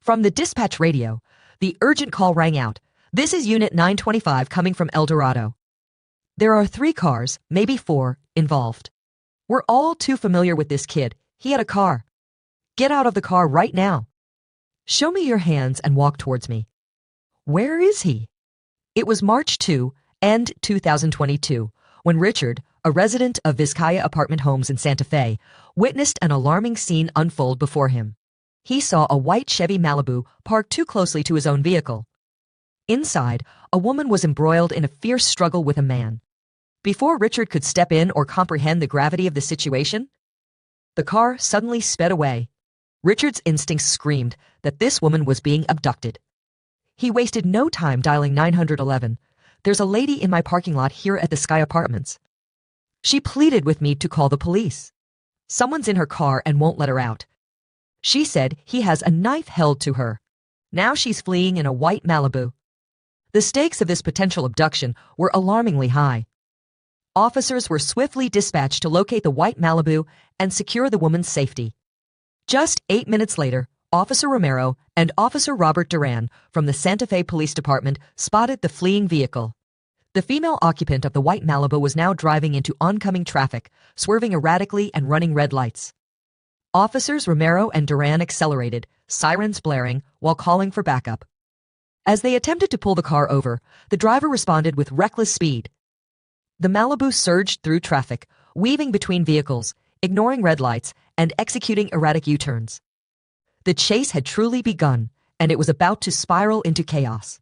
From the dispatch radio, the urgent call rang out. This is Unit 925 coming from El Dorado. There are 3 cars, maybe 4, involved. We're all too familiar with this kid. He had a car. Get out of the car right now. Show me your hands and walk towards me. Where is he? It was March 2, end 2022, when Richard, a resident of Vizcaya Apartment Homes in Santa Fe, witnessed an alarming scene unfold before him. He saw a white Chevy Malibu parked too closely to his own vehicle. Inside, a woman was embroiled in a fierce struggle with a man. Before Richard could step in or comprehend the gravity of the situation, the car suddenly sped away. Richard's instincts screamed that this woman was being abducted. He wasted no time dialing 911. There's a lady in my parking lot here at the Sky Apartments. She pleaded with me to call the police. Someone's in her car and won't let her out. She said he has a knife held to her. Now she's fleeing in a white Malibu. The stakes of this potential abduction were alarmingly high. Officers were swiftly dispatched to locate the white Malibu and secure the woman's safety. Just 8 minutes later, Officer Romero and Officer Robert Duran from the Santa Fe Police Department spotted the fleeing vehicle. The female occupant of the white Malibu was now driving into oncoming traffic, swerving erratically and running red lights. Officers Romero and Duran accelerated, sirens blaring, while calling for backup. As they attempted to pull the car over, the driver responded with reckless speed. The Malibu surged through traffic, weaving between vehicles, ignoring red lights, and executing erratic U-turns. The chase had truly begun, and it was about to spiral into chaos.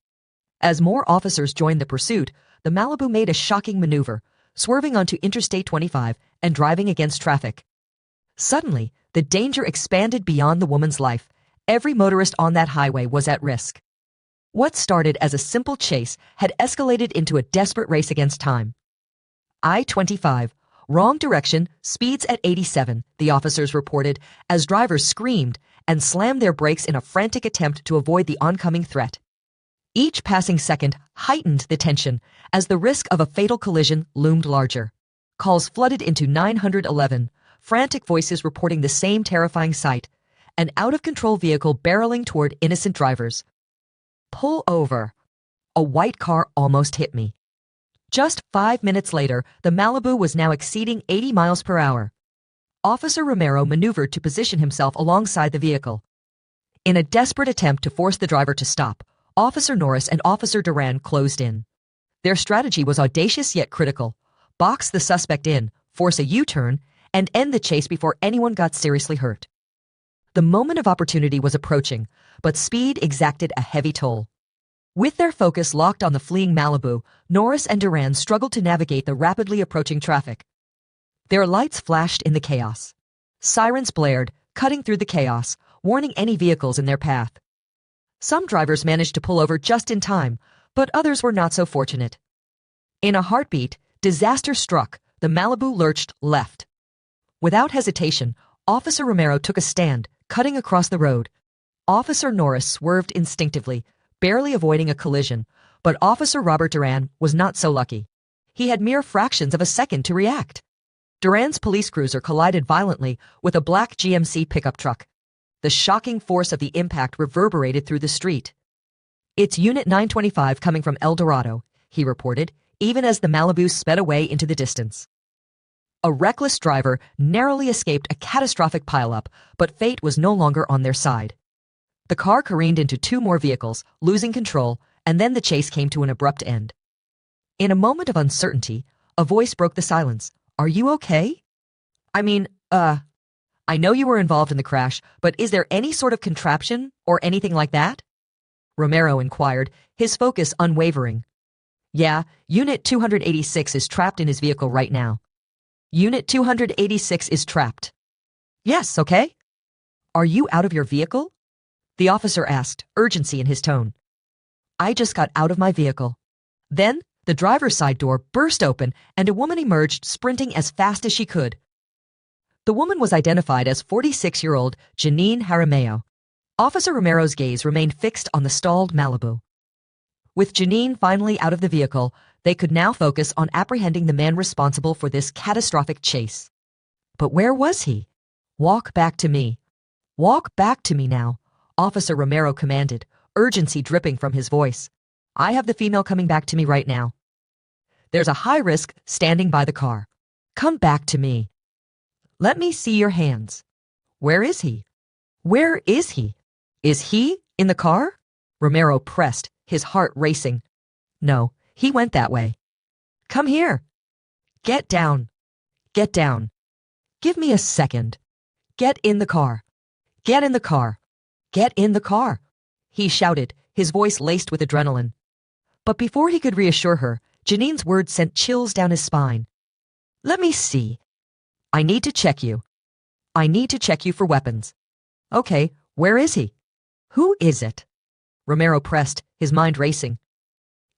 As more officers joined the pursuit, the Malibu made a shocking maneuver, swerving onto Interstate 25 and driving against traffic. Suddenly, the danger expanded beyond the woman's life. Every motorist on that highway was at risk. What started as a simple chase had escalated into a desperate race against time. I-25, wrong direction, speeds at 87, the officers reported, as drivers screamed and slammed their brakes in a frantic attempt to avoid the oncoming threat. Each passing second heightened the tension as the risk of a fatal collision loomed larger. Calls flooded into 911, frantic voices reporting the same terrifying sight, an out-of-control vehicle barreling toward innocent drivers. Pull over. A white car almost hit me. Just 5 minutes later, the Malibu was now exceeding 80 miles per hour. Officer Romero maneuvered to position himself alongside the vehicle. In a desperate attempt to force the driver to stop, Officer Norris and Officer Duran closed in. Their strategy was audacious yet critical: box the suspect in, force a U-turn, and end the chase before anyone got seriously hurt. The moment of opportunity was approaching, but speed exacted a heavy toll. With their focus locked on the fleeing Malibu, Norris and Duran struggled to navigate the rapidly approaching traffic. Their lights flashed in the chaos. Sirens blared, cutting through the chaos, warning any vehicles in their path. Some drivers managed to pull over just in time, but others were not so fortunate. In a heartbeat, disaster struck. The Malibu lurched left. Without hesitation, Officer Romero took a stand, cutting across the road. Officer Norris swerved instinctively, barely avoiding a collision, but Officer Robert Duran was not so lucky. He had mere fractions of a second to react. Duran's police cruiser collided violently with a black GMC pickup truck. The shocking force of the impact reverberated through the street. "It's Unit 925 coming from El Dorado," he reported, even as the Malibu sped away into the distance. A reckless driver narrowly escaped a catastrophic pileup, but fate was no longer on their side. The car careened into 2 more vehicles, losing control, and then the chase came to an abrupt end. In a moment of uncertainty, a voice broke the silence. "Are you okay?" I know you were involved in the crash, but is there any sort of contraption or anything like that?" Romero inquired, his focus unwavering. "Yeah, Unit 286 is trapped in his vehicle right now." "Unit 286 is trapped." "Yes, okay." "Are you out of your vehicle?" the officer asked, urgency in his tone. "I just got out of my vehicle." Then, the driver's side door burst open and a woman emerged, sprinting as fast as she could. The woman was identified as 46-year-old Janine Jaramillo. Officer Romero's gaze remained fixed on the stalled Malibu. With Janine finally out of the vehicle, they could now focus on apprehending the man responsible for this catastrophic chase. But where was he? "Walk back to me. Walk back to me now." Officer Romero commanded, urgency dripping from his voice. I have the female coming back to me right now. There's a high risk standing by the car. Come back to me. Let me see your hands. Where is he? Where is he? Is he in the car? Romero pressed, his heart racing. No, he went that way. Come here. Get down. Get down. Give me a second. Get in the car. Get in the car. Get in the car, he shouted, his voice laced with adrenaline. But before he could reassure her, Janine's words sent chills down his spine. Let me see. I need to check you. I need to check you for weapons. Okay, where is he? Who is it? Romero pressed, his mind racing.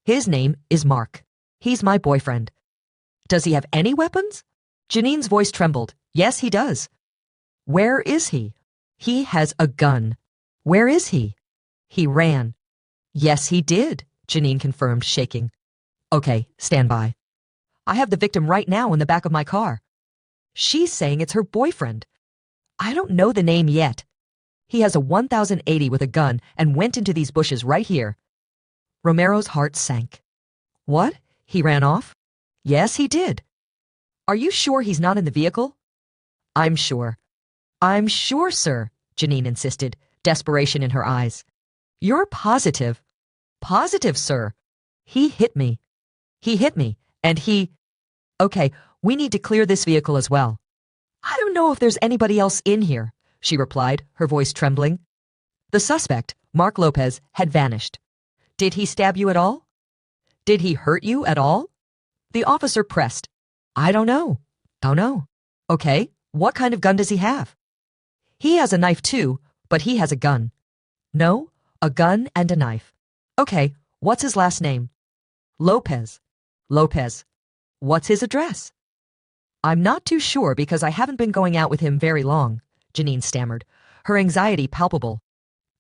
His name is Mark. He's my boyfriend. Does he have any weapons? Janine's voice trembled. Yes, he does. Where is he? He has a gun. Where is he? He ran. Yes, he did, Janine confirmed, shaking. Okay, stand by. I have the victim right now in the back of my car. She's saying it's her boyfriend. I don't know the name yet. He has a 1080 with a gun and went into these bushes right here. Romero's heart sank. What? He ran off? Yes, he did. Are you sure he's not in the vehicle? I'm sure. I'm sure, sir, Janine insisted, desperation in her eyes. You're positive? Positive, sir. He hit me. He hit me, and he... Okay, we need to clear this vehicle as well. I don't know if there's anybody else in here, she replied, her voice trembling. The suspect, Mark Lopez, had vanished. Did he stab you at all? Did he hurt you at all? The officer pressed. I don't know. Don't know. Okay, what kind of gun does he have? He has a knife too, but he has a gun. No, a gun and a knife. Okay, what's his last name? Lopez. Lopez. What's his address? I'm not too sure because I haven't been going out with him very long, Janine stammered, her anxiety palpable.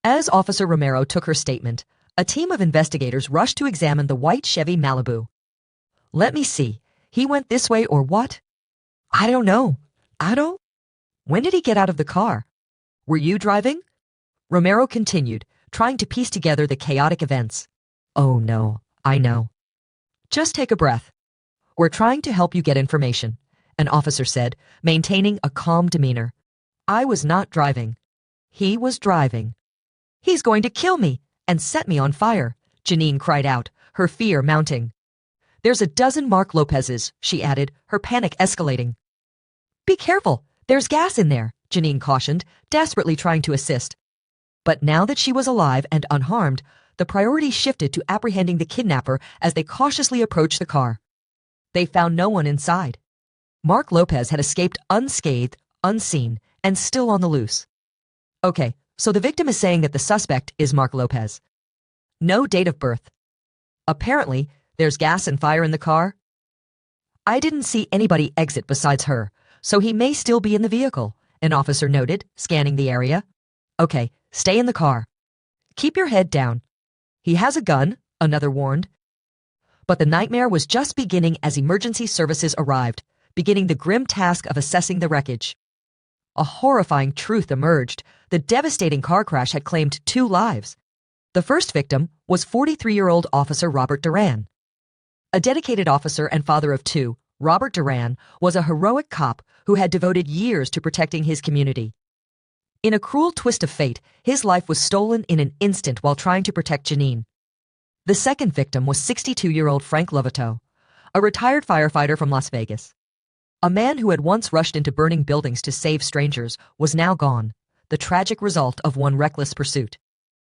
As Officer Romero took her statement, a team of investigators rushed to examine the white Chevy Malibu. Let me see. He went this way or what? I don't know. When did he get out of the car? Were you driving? Romero continued, trying to piece together the chaotic events. Oh no, I know. Just take a breath. We're trying to help you get information, an officer said, maintaining a calm demeanor. I was not driving. He was driving. He's going to kill me and set me on fire, Janine cried out, her fear mounting. There's a dozen Mark Lopez's, she added, her panic escalating. Be careful, there's gas in there, Janine cautioned, desperately trying to assist. But now that she was alive and unharmed, the priority shifted to apprehending the kidnapper as they cautiously approached the car. They found no one inside. Mark Lopez had escaped unscathed, unseen, and still on the loose. Okay, so the victim is saying that the suspect is Mark Lopez. No date of birth. Apparently, there's gas and fire in the car. I didn't see anybody exit besides her, so he may still be in the vehicle, an officer noted, scanning the area. Okay, stay in the car. Keep your head down. He has a gun, another warned. But the nightmare was just beginning as emergency services arrived, beginning the grim task of assessing the wreckage. A horrifying truth emerged. The devastating car crash had claimed 2 lives. The first victim was 43-year-old Officer Robert Duran. A dedicated officer and father of 2, Robert Duran was a heroic cop who had devoted years to protecting his community. In a cruel twist of fate, his life was stolen in an instant while trying to protect Janine. The second victim was 62-year-old Frank Lovato, a retired firefighter from Las Vegas. A man who had once rushed into burning buildings to save strangers was now gone, the tragic result of one reckless pursuit.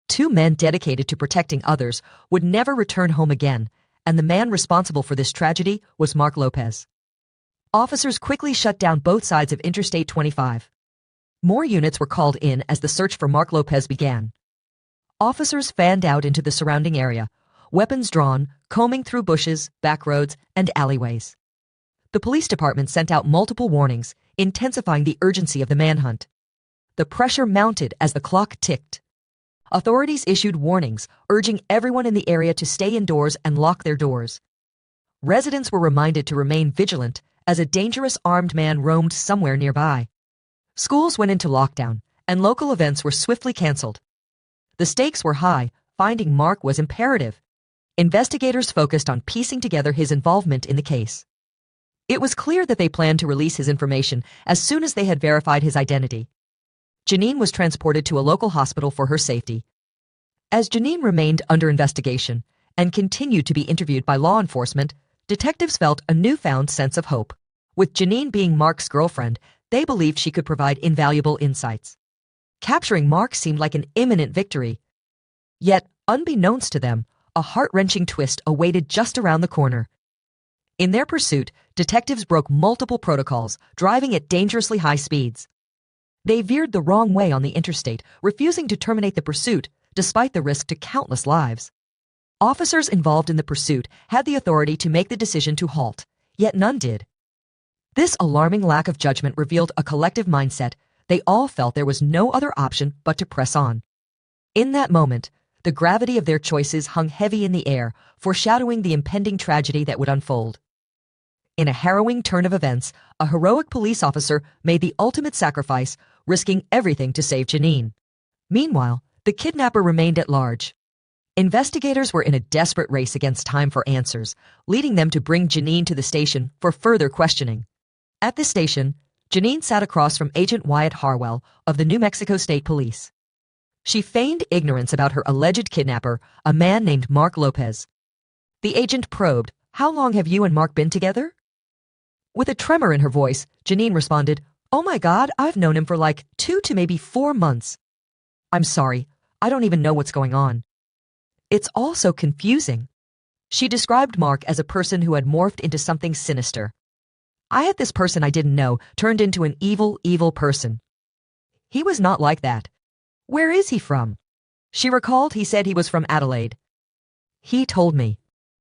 2 men dedicated to protecting others would never return home again, and the man responsible for this tragedy was Mark Lopez. Officers quickly shut down both sides of Interstate 25. More units were called in as the search for Mark Lopez began. Officers fanned out into the surrounding area, weapons drawn, combing through bushes, back roads, and alleyways. The police department sent out multiple warnings, intensifying the urgency of the manhunt. The pressure mounted as the clock ticked. Authorities issued warnings, urging everyone in the area to stay indoors and lock their doors. Residents were reminded to remain vigilant as a dangerous armed man roamed somewhere nearby. Schools went into lockdown, and local events were swiftly canceled. The stakes were high. Finding Mark was imperative. Investigators focused on piecing together his involvement in the case. It was clear that they planned to release his information as soon as they had verified his identity. Janine was transported to a local hospital for her safety. As Janine remained under investigation and continued to be interviewed by law enforcement, detectives felt a newfound sense of hope. With Janine being Mark's girlfriend, they believed she could provide invaluable insights. Capturing Mark seemed like an imminent victory. Yet, unbeknownst to them, a heart-wrenching twist awaited just around the corner. In their pursuit, detectives broke multiple protocols, driving at dangerously high speeds. They veered the wrong way on the interstate, refusing to terminate the pursuit despite the risk to countless lives. Officers involved in the pursuit had the authority to make the decision to halt, yet none did. This alarming lack of judgment revealed a collective mindset. They all felt there was no other option but to press on. In that moment, the gravity of their choices hung heavy in the air, foreshadowing the impending tragedy that would unfold. In a harrowing turn of events, a heroic police officer made the ultimate sacrifice, risking everything to save Janine. Meanwhile, the kidnapper remained at large. Investigators were in a desperate race against time for answers, leading them to bring Janine to the station for further questioning. At the station, Janine sat across from Agent Wyatt Harwell of the New Mexico State Police. She feigned ignorance about her alleged kidnapper, a man named Mark Lopez. The agent probed, "How long have you and Mark been together?" With a tremor in her voice, Janine responded, "Oh my God, I've known him for like 2 to maybe 4 months. I'm sorry, I don't even know what's going on." It's all so confusing. She described Mark as a person who had morphed into something sinister. "I had this person I didn't know turned into an evil, evil person. He was not like that. Where is he from?" She recalled he said he was from Adelaide. "He told me.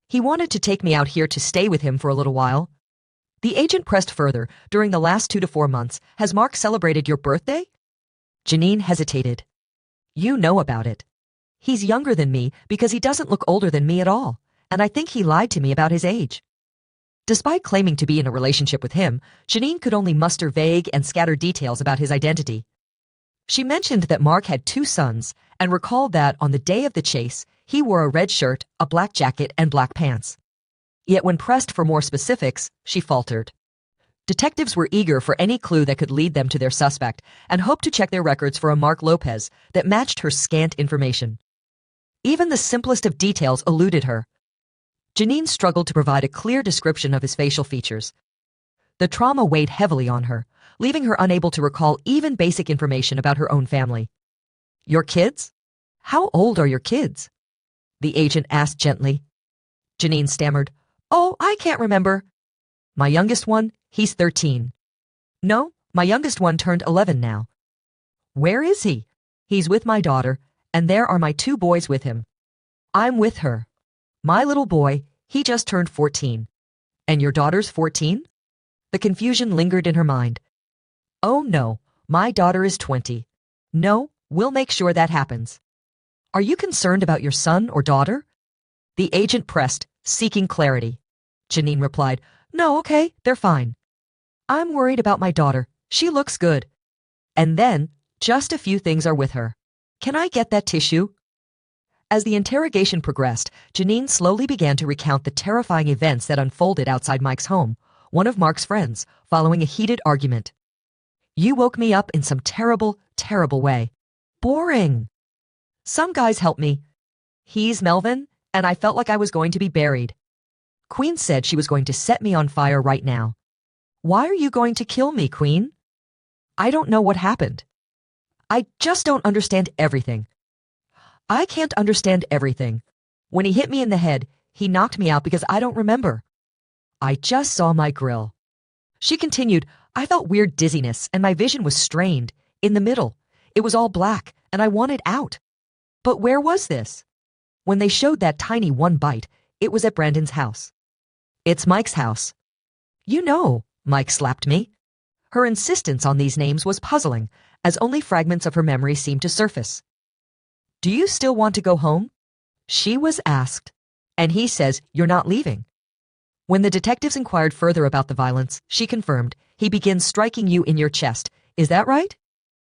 He wanted to take me out here to stay with him for a little while." The agent pressed further. "During the last 2 to 4 months, has Mark celebrated your birthday?" Janine hesitated. "You know about it. He's younger than me because he doesn't look older than me at all, and I think he lied to me about his age." Despite claiming to be in a relationship with him, Janine could only muster vague and scattered details about his identity. She mentioned that Mark had 2 sons and recalled that on the day of the chase, he wore a red shirt, a black jacket, and black pants. Yet when pressed for more specifics, she faltered. Detectives were eager for any clue that could lead them to their suspect and hoped to check their records for a Mark Lopez that matched her scant information. Even the simplest of details eluded her. Janine struggled to provide a clear description of his facial features. The trauma weighed heavily on her, leaving her unable to recall even basic information about her own family. "Your kids? How old are your kids?" the agent asked gently. Janine stammered, "Oh, I can't remember. My youngest one, he's 13. No, my youngest one turned 11 now." "Where is he?" "He's with my daughter, and there are my 2 boys with him." "I'm with her. My little boy, he just turned 14. And your daughter's 14? The confusion lingered in her mind. "Oh no, my daughter is 20. No, we'll make sure that happens." "Are you concerned about your son or daughter?" The agent pressed, seeking clarity. Janine replied, "No, okay, they're fine. I'm worried about my daughter. She looks good. And then, just a few things are with her. Can I get that tissue?" As the interrogation progressed, Janine slowly began to recount the terrifying events that unfolded outside Mike's home, one of Mark's friends, following a heated argument. "You woke me up in some terrible, terrible way. Boring. Some guys helped me. He's Melvin, and I felt like I was going to be buried. Queen said she was going to set me on fire right now. Why are you going to kill me, Queen? I don't know what happened. I just don't understand everything. I can't understand everything. When he hit me in the head, he knocked me out because I don't remember. I just saw my grill." She continued, "I felt weird dizziness and my vision was strained. In the middle. It was all black and I wanted out. But where was this? When they showed that tiny one bite, it was at Brandon's house. It's Mike's house." "You know," Mike slapped me. Her insistence on these names was puzzling, as only fragments of her memory seemed to surface. "Do you still want to go home?" she was asked. "And he says you're not leaving." When the detectives inquired further about the violence, she confirmed, "He begins striking you in your chest. Is that right?"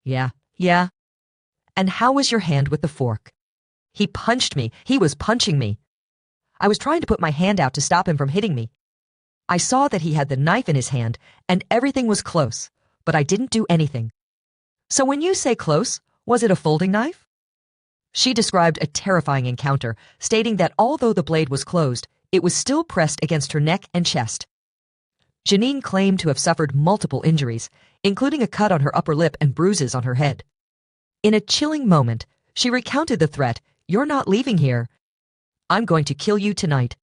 Yeah. And how was your hand with the fork? He punched me. He was punching me. I was trying to put my hand out to stop him from hitting me. I saw that he had the knife in his hand, and everything was close, but I didn't do anything. So when you say close, was it a folding knife? She described a terrifying encounter, stating that although the blade was closed, it was still pressed against her neck and chest. Janine claimed to have suffered multiple injuries, including a cut on her upper lip and bruises on her head. In a chilling moment, she recounted the threat, "You're not leaving here. I'm going to kill you tonight."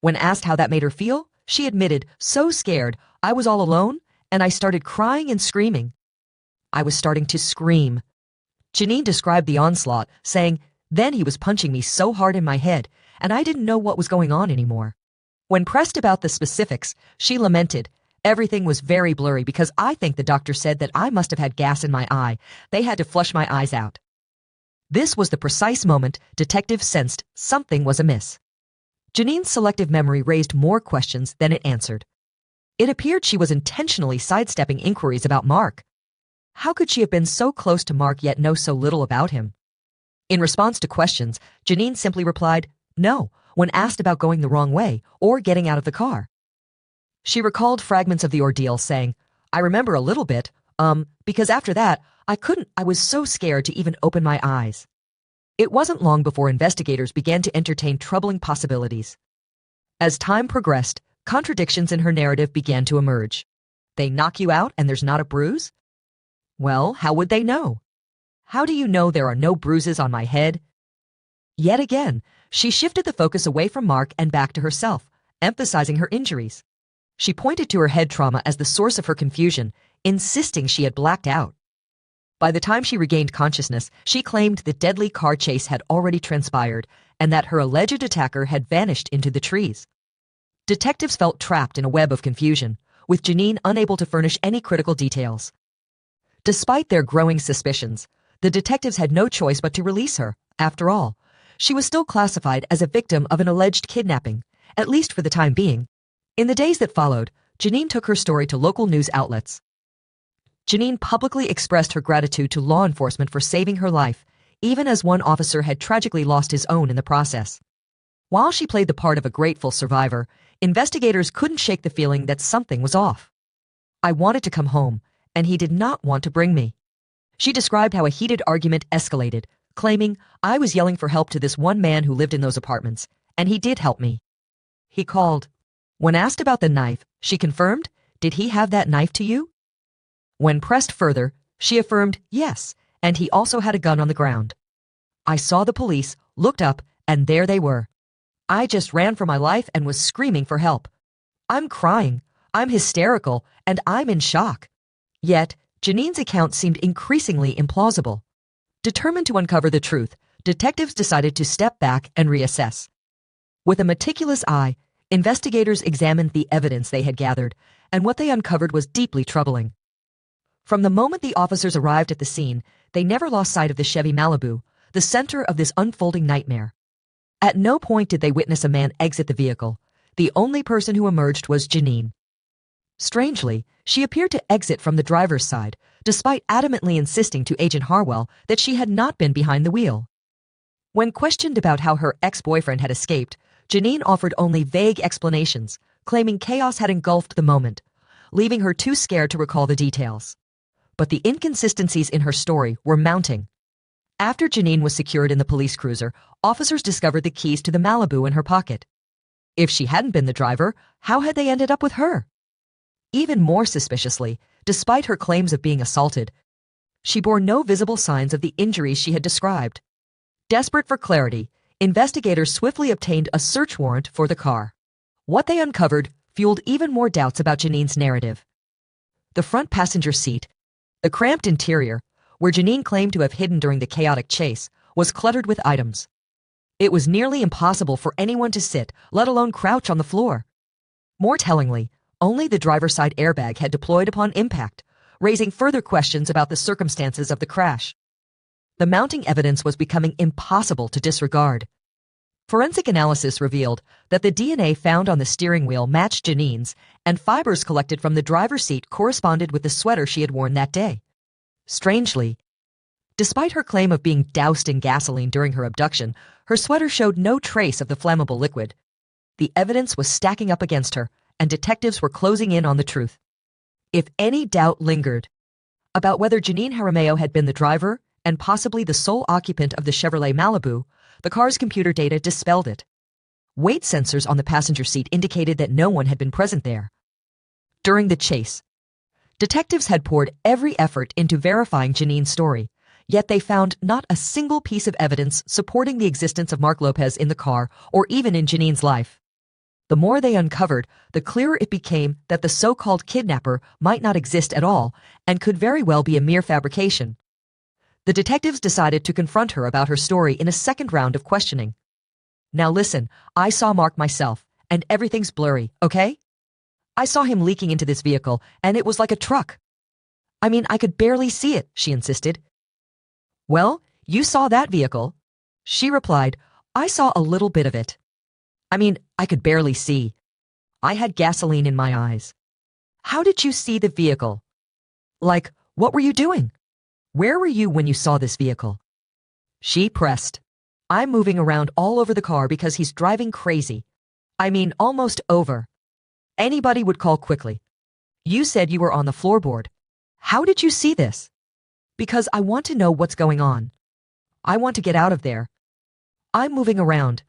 When asked how that made her feel, she admitted, "So scared, I was all alone, and I started crying and screaming." I was starting to scream. Janine described the onslaught, saying, "Then he was punching me so hard in my head, and I didn't know what was going on anymore." When pressed about the specifics, she lamented, "Everything was very blurry because I think the doctor said that I must have had gas in my eye. They had to flush my eyes out." This was the precise moment detectives sensed something was amiss. Janine's selective memory raised more questions than it answered. It appeared she was intentionally sidestepping inquiries about Mark. How could she have been so close to Mark yet know so little about him? In response to questions, Janine simply replied, "No," when asked about going the wrong way or getting out of the car. She recalled fragments of the ordeal, saying, "I remember a little bit, because after that, I was so scared to even open my eyes." It wasn't long before investigators began to entertain troubling possibilities. As time progressed, contradictions in her narrative began to emerge. They knock you out and there's not a bruise? Well, how would they know? How do you know there are no bruises on my head? Yet again, she shifted the focus away from Mark and back to herself, emphasizing her injuries. She pointed to her head trauma as the source of her confusion, insisting she had blacked out. By the time she regained consciousness, she claimed the deadly car chase had already transpired and that her alleged attacker had vanished into the trees. Detectives felt trapped in a web of confusion, with Janine unable to furnish any critical details. Despite their growing suspicions, the detectives had no choice but to release her. After all, she was still classified as a victim of an alleged kidnapping, at least for the time being. In the days that followed, Janine took her story to local news outlets. Janine publicly expressed her gratitude to law enforcement for saving her life, even as one officer had tragically lost his own in the process. While she played the part of a grateful survivor, investigators couldn't shake the feeling that something was off. "I wanted to come home, and he did not want to bring me." She described how a heated argument escalated, claiming, "I was yelling for help to this one man who lived in those apartments, and he did help me. He called." When asked about the knife, she confirmed, "Did he have that knife to you?" When pressed further, she affirmed, "Yes, and he also had a gun on the ground. I saw the police, looked up, and there they were. I just ran for my life and was screaming for help. I'm crying, I'm hysterical, and I'm in shock." Yet, Janine's account seemed increasingly implausible. Determined to uncover the truth, detectives decided to step back and reassess. With a meticulous eye, investigators examined the evidence they had gathered, and what they uncovered was deeply troubling. From the moment the officers arrived at the scene, they never lost sight of the Chevy Malibu, the center of this unfolding nightmare. At no point did they witness a man exit the vehicle. The only person who emerged was Janine. Strangely, she appeared to exit from the driver's side, despite adamantly insisting to Agent Harwell that she had not been behind the wheel. When questioned about how her ex-boyfriend had escaped, Janine offered only vague explanations, claiming chaos had engulfed the moment, leaving her too scared to recall the details. But the inconsistencies in her story were mounting. After Janine was secured in the police cruiser, officers discovered the keys to the Malibu in her pocket. If she hadn't been the driver, how had they ended up with her? Even more suspiciously, despite her claims of being assaulted, she bore no visible signs of the injuries she had described. Desperate for clarity, investigators swiftly obtained a search warrant for the car. What they uncovered fueled even more doubts about Janine's narrative. The front passenger seat, the cramped interior, where Janine claimed to have hidden during the chaotic chase, was cluttered with items. It was nearly impossible for anyone to sit, let alone crouch on the floor. More tellingly, only the driver's side airbag had deployed upon impact, raising further questions about the circumstances of the crash. The mounting evidence was becoming impossible to disregard. Forensic analysis revealed that the DNA found on the steering wheel matched Janine's, and fibers collected from the driver's seat corresponded with the sweater she had worn that day. Strangely, Despite her claim of being doused in gasoline during her abduction, her sweater showed no trace of the flammable liquid. The evidence was stacking up against her, and detectives were closing in on the truth. If any doubt lingered about whether Janine Jaramillo had been the driver and possibly the sole occupant of the Chevrolet Malibu, the car's computer data dispelled it. Weight sensors on the passenger seat indicated that no one had been present there. During the chase, detectives had poured every effort into verifying Janine's story, yet they found not a single piece of evidence supporting the existence of Mark Lopez in the car or even in Janine's life. The more they uncovered, the clearer it became that the so-called kidnapper might not exist at all and could very well be a mere fabrication. The detectives decided to confront her about her story in a second round of questioning. Now listen, I saw Mark myself, and everything's blurry, okay? I saw him leaking into this vehicle, and it was like a truck. I mean, I could barely see it, she insisted. Well, you saw that vehicle. She replied, I saw a little bit of it. I mean, I could barely see. I had gasoline in my eyes. How did you see the vehicle? Like, what were you doing? Where were you when you saw this vehicle? She pressed. I'm moving around all over the car because he's driving crazy. I mean, almost over. Anybody would call quickly. You said you were on the floorboard. How did you see this? Because I want to know what's going on. I want to get out of there. I'm moving around.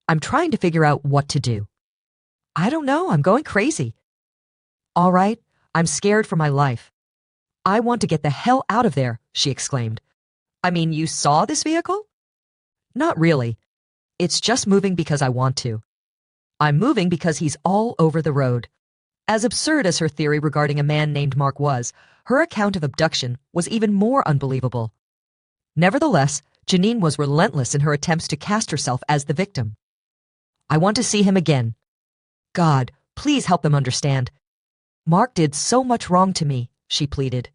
I'm trying to figure out what to do. I don't know, I'm going crazy. All right, I'm scared for my life. I want to get the hell out of there, she exclaimed. I mean, you saw this vehicle? Not really. It's just moving because I want to. I'm moving because he's all over the road. As absurd as her theory regarding a man named Mark was, her account of abduction was even more unbelievable. Nevertheless, Janine was relentless in her attempts to cast herself as the victim. I want to see him again. God, please help them understand. Mark did so much wrong to me, she pleaded.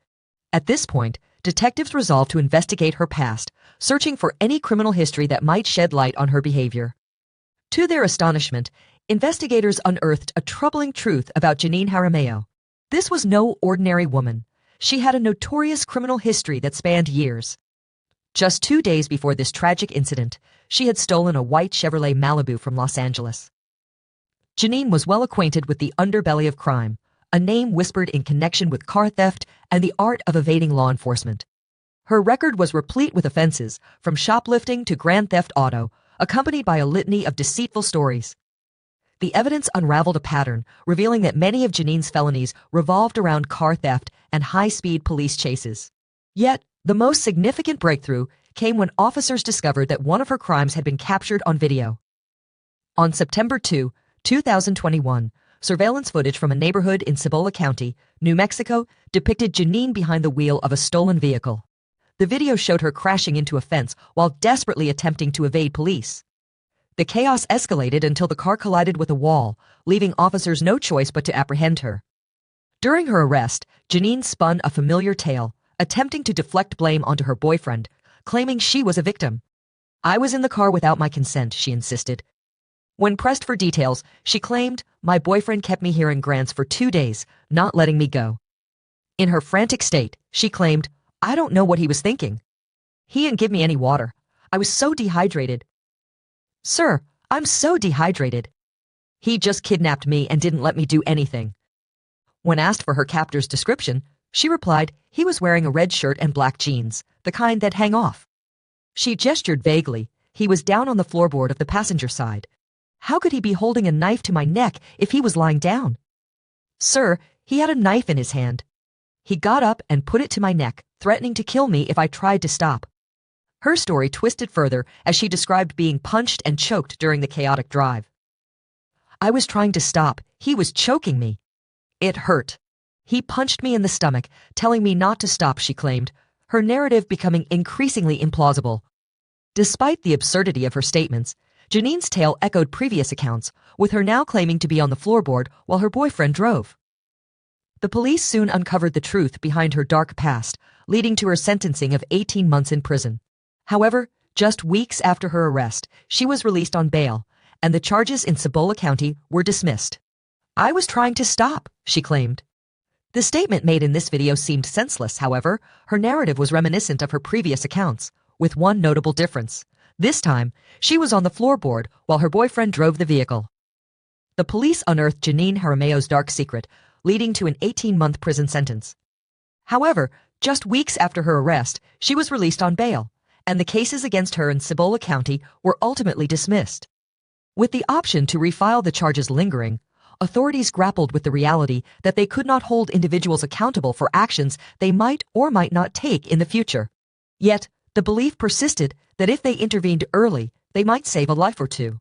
At this point, detectives resolved to investigate her past, searching for any criminal history that might shed light on her behavior. To their astonishment, investigators unearthed a troubling truth about Janine Jaramillo. This was no ordinary woman. She had a notorious criminal history that spanned years. Just 2 days before this tragic incident, she had stolen a white Chevrolet Malibu from Los Angeles. Janine was well acquainted with the underbelly of crime, a name whispered in connection with car theft and the art of evading law enforcement. Her record was replete with offenses, from shoplifting to grand theft auto, accompanied by a litany of deceitful stories. The evidence unraveled a pattern, revealing that many of Janine's felonies revolved around car theft and high-speed police chases. Yet, the most significant breakthrough came when officers discovered that one of her crimes had been captured on video. On September 2, 2021, surveillance footage from a neighborhood in Cibola County, New Mexico, depicted Janine behind the wheel of a stolen vehicle. The video showed her crashing into a fence while desperately attempting to evade police. The chaos escalated until the car collided with a wall, leaving officers no choice but to apprehend her. During her arrest, Janine spun a familiar tale, attempting to deflect blame onto her boyfriend, claiming she was a victim. I was in the car without my consent, she insisted. When pressed for details, she claimed, my boyfriend kept me here in Grants for 2 days, not letting me go. In her frantic state, she claimed, I don't know what he was thinking. He didn't give me any water. I was so dehydrated. Sir, I'm so dehydrated. He just kidnapped me and didn't let me do anything. When asked for her captor's description, she replied he was wearing a red shirt and black jeans, the kind that hang off. She gestured vaguely. He was down on the floorboard of the passenger side. How could he be holding a knife to my neck if he was lying down? Sir, he had a knife in his hand. He got up and put it to my neck, threatening to kill me if I tried to stop. Her story twisted further as she described being punched and choked during the chaotic drive. I was trying to stop. He was choking me. It hurt. He punched me in the stomach, telling me not to stop, she claimed, her narrative becoming increasingly implausible. Despite the absurdity of her statements, Janine's tale echoed previous accounts, with her now claiming to be on the floorboard while her boyfriend drove. The police soon uncovered the truth behind her dark past, leading to her sentencing of 18 months in prison. However, just weeks after her arrest, she was released on bail, and the charges in Cibola County were dismissed. I was trying to stop, she claimed. The statement made in this video seemed senseless, however. Her narrative was reminiscent of her previous accounts, with one notable difference. This time, she was on the floorboard while her boyfriend drove the vehicle. The police unearthed Janine Jarameo's dark secret, leading to an 18-month prison sentence. However, just weeks after her arrest, she was released on bail, and the cases against her in Cibola County were ultimately dismissed. With the option to refile the charges lingering, authorities grappled with the reality that they could not hold individuals accountable for actions they might or might not take in the future. Yet, the belief persisted that if they intervened early, they might save a life or two.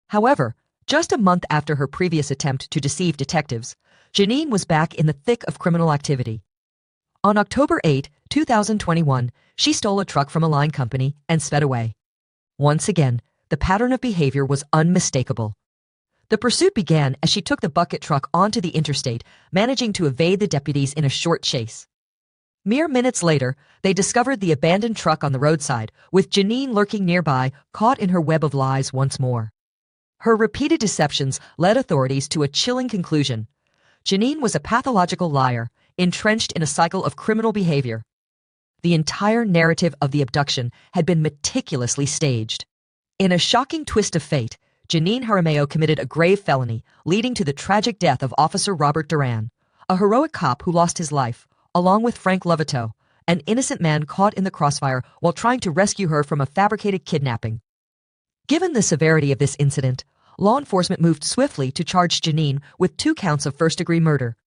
However, just a month after her previous attempt to deceive detectives, Janine was back in the thick of criminal activity. On October 8, 2021, she stole a truck from a line company and sped away. Once again, the pattern of behavior was unmistakable. The pursuit began as she took the bucket truck onto the interstate, managing to evade the deputies in a short chase. Mere minutes later, they discovered the abandoned truck on the roadside, with Janine lurking nearby, caught in her web of lies once more. Her repeated deceptions led authorities to a chilling conclusion. Janine was a pathological liar, entrenched in a cycle of criminal behavior. The entire narrative of the abduction had been meticulously staged. In a shocking twist of fate, Janine Jarameo committed a grave felony, leading to the tragic death of Officer Robert Duran, a heroic cop who lost his life, along with Frank Lovato, an innocent man caught in the crossfire while trying to rescue her from a fabricated kidnapping. Given the severity of this incident, law enforcement moved swiftly to charge Janine with 2 counts of first-degree murder.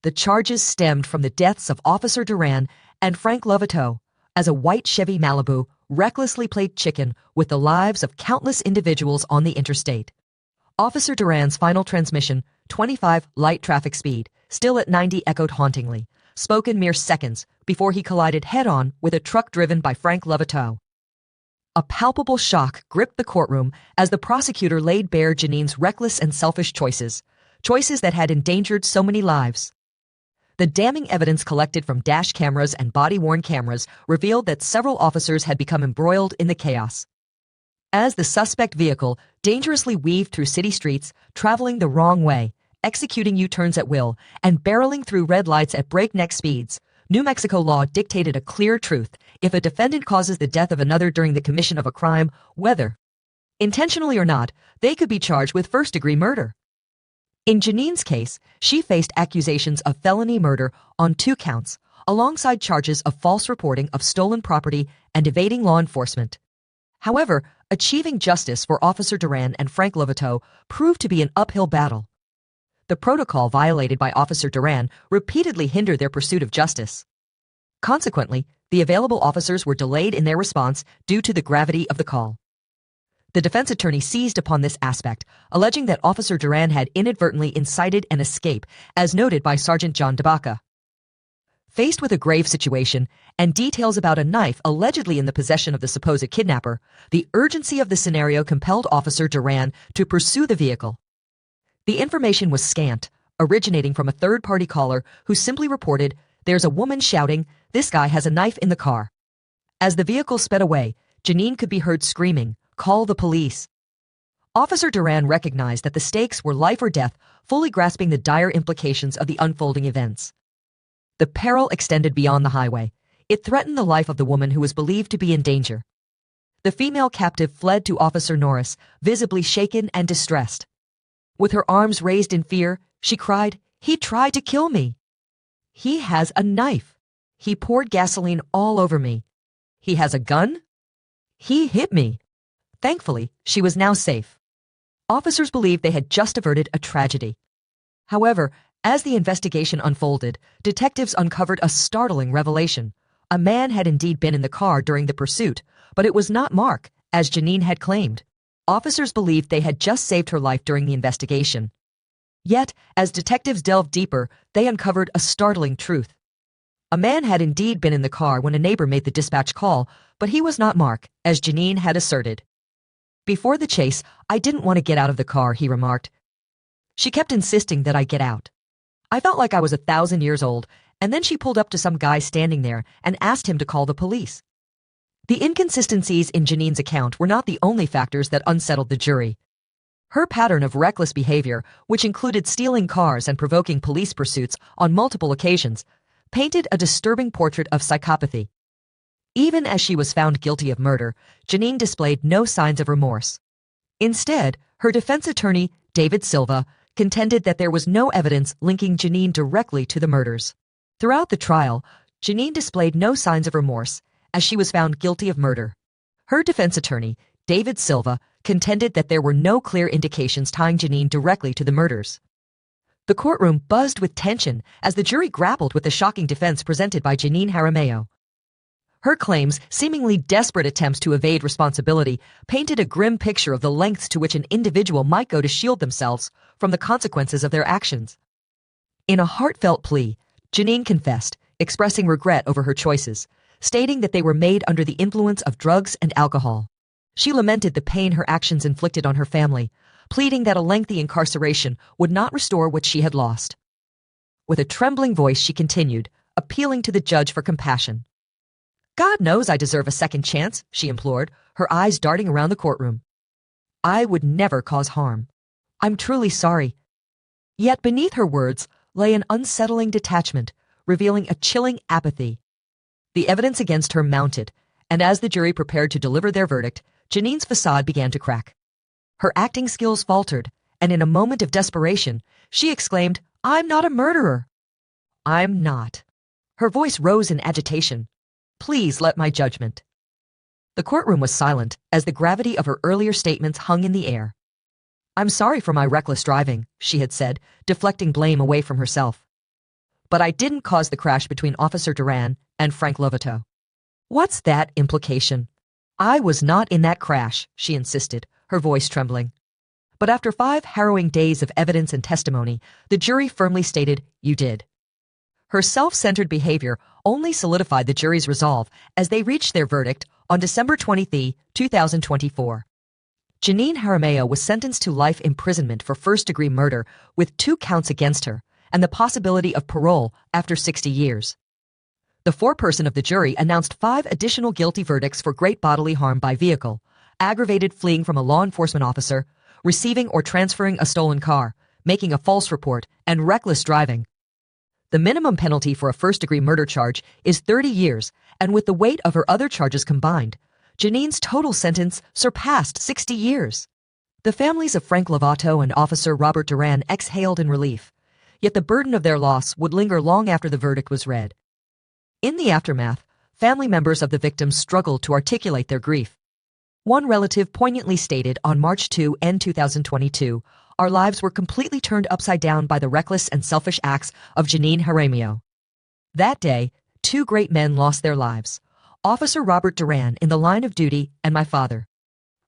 The charges stemmed from the deaths of Officer Duran and Frank Lovato, as a white Chevy Malibu recklessly played chicken with the lives of countless individuals on the interstate. Officer Duran's final transmission, 25 light traffic speed, still at 90, echoed hauntingly, spoken mere seconds before he collided head-on with a truck driven by Frank Lovato. A palpable shock gripped the courtroom as the prosecutor laid bare Janine's reckless and selfish choices that had endangered so many lives. The damning evidence collected from dash cameras and body-worn cameras revealed that several officers had become embroiled in the chaos. As the suspect vehicle dangerously weaved through city streets, traveling the wrong way, executing U-turns at will, and barreling through red lights at breakneck speeds, New Mexico law dictated a clear truth: if a defendant causes the death of another during the commission of a crime, whether intentionally or not, they could be charged with first-degree murder. In Janine's case, she faced accusations of felony murder on 2 counts, alongside charges of false reporting of stolen property and evading law enforcement. However, achieving justice for Officer Duran and Frank Lovato proved to be an uphill battle. The protocol violated by Officer Duran repeatedly hindered their pursuit of justice. Consequently, the available officers were delayed in their response due to the gravity of the call. The defense attorney seized upon this aspect, alleging that Officer Duran had inadvertently incited an escape, as noted by Sergeant John DeBaca. Faced with a grave situation and details about a knife allegedly in the possession of the supposed kidnapper, the urgency of the scenario compelled Officer Duran to pursue the vehicle. The information was scant, originating from a third-party caller who simply reported, "There's a woman shouting, 'This guy has a knife in the car.'" As the vehicle sped away, Janine could be heard screaming, "Call the police." Officer Duran recognized that the stakes were life or death, fully grasping the dire implications of the unfolding events. The peril extended beyond the highway. It threatened the life of the woman who was believed to be in danger. The female captive fled to Officer Norris, visibly shaken and distressed. With her arms raised in fear, she cried, "He tried to kill me. He has a knife. He poured gasoline all over me. He has a gun. He hit me." Thankfully, she was now safe. Officers believed they had just averted a tragedy. However, as the investigation unfolded, detectives uncovered a startling revelation. A man had indeed been in the car during the pursuit, but it was not Mark, as Janine had claimed. Officers believed they had just saved her life during the investigation. Yet, as detectives delved deeper, they uncovered a startling truth. A man had indeed been in the car when a neighbor made the dispatch call, but he was not Mark, as Janine had asserted. "Before the chase, I didn't want to get out of the car," he remarked. "She kept insisting that I get out. I felt like I was 1,000 years old, and then she pulled up to some guy standing there and asked him to call the police." The inconsistencies in Janine's account were not the only factors that unsettled the jury. Her pattern of reckless behavior, which included stealing cars and provoking police pursuits on multiple occasions, painted a disturbing portrait of psychopathy. Even as she was found guilty of murder, Janine displayed no signs of remorse. Instead, her defense attorney, David Silva, contended that there was no evidence linking Janine directly to the murders. Throughout the trial, Janine displayed no signs of remorse, as she was found guilty of murder. Her defense attorney, David Silva, contended that there were no clear indications tying Janine directly to the murders. The courtroom buzzed with tension as the jury grappled with the shocking defense presented by Janine Jaramillo. Her claims, seemingly desperate attempts to evade responsibility, painted a grim picture of the lengths to which an individual might go to shield themselves from the consequences of their actions. In a heartfelt plea, Janine confessed, expressing regret over her choices, stating that they were made under the influence of drugs and alcohol. She lamented the pain her actions inflicted on her family, pleading that a lengthy incarceration would not restore what she had lost. With a trembling voice, she continued, appealing to the judge for compassion. "God knows I deserve a second chance," she implored, her eyes darting around the courtroom. "I would never cause harm. I'm truly sorry." Yet beneath her words lay an unsettling detachment, revealing a chilling apathy. The evidence against her mounted, and as the jury prepared to deliver their verdict, Janine's facade began to crack. Her acting skills faltered, and in a moment of desperation, she exclaimed, "I'm not a murderer." "I'm not." Her voice rose in agitation. "Please let my judgment." The courtroom was silent as the gravity of her earlier statements hung in the air. "I'm sorry for my reckless driving," she had said, deflecting blame away from herself. "But I didn't cause the crash between Officer Duran and Frank Lovato." "What's that implication?" "I was not in that crash," she insisted, her voice trembling. But after 5 harrowing days of evidence and testimony, the jury firmly stated, "You did." Her self-centered behavior only solidified the jury's resolve as they reached their verdict on December 23, 2024. Janine Jaramillo was sentenced to life imprisonment for first-degree murder with 2 counts against her and the possibility of parole after 60 years. The foreperson of the jury announced 5 additional guilty verdicts for great bodily harm by vehicle, aggravated fleeing from a law enforcement officer, receiving or transferring a stolen car, making a false report, and reckless driving. The minimum penalty for a first-degree murder charge is 30 years, and with the weight of her other charges combined, Janine's total sentence surpassed 60 years. The families of Frank Lovato and Officer Robert Duran exhaled in relief, yet the burden of their loss would linger long after the verdict was read. In the aftermath, family members of the victims struggled to articulate their grief. One relative poignantly stated on March 2, 2022, "Our lives were completely turned upside down by the reckless and selfish acts of Janine Jaramillo." That day, 2 great men lost their lives, Officer Robert Duran in the line of duty and my father.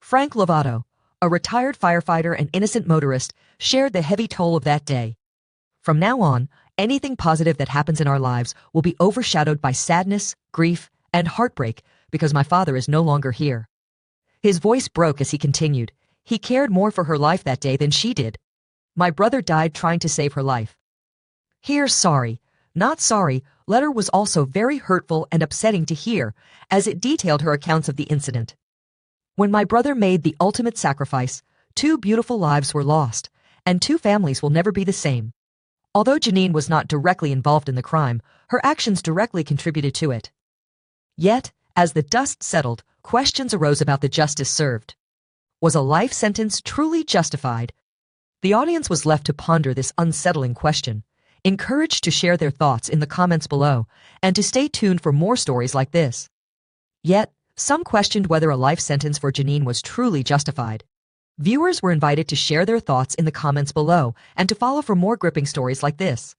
Frank Lovato, a retired firefighter and innocent motorist, shared the heavy toll of that day. From now on, anything positive that happens in our lives will be overshadowed by sadness, grief, and heartbreak because my father is no longer here. His voice broke as he continued. He cared more for her life that day than she did. My brother died trying to save her life. Here, sorry, not sorry, letter was also very hurtful and upsetting to hear, as it detailed her accounts of the incident. When my brother made the ultimate sacrifice, 2 beautiful lives were lost, and 2 families will never be the same. Although Janine was not directly involved in the crime, her actions directly contributed to it. Yet, as the dust settled, questions arose about the justice served. Was a life sentence truly justified? The audience was left to ponder this unsettling question, encouraged to share their thoughts in the comments below, and to stay tuned for more stories like this. Yet, some questioned whether a life sentence for Janine was truly justified. Viewers were invited to share their thoughts in the comments below and to follow for more gripping stories like this.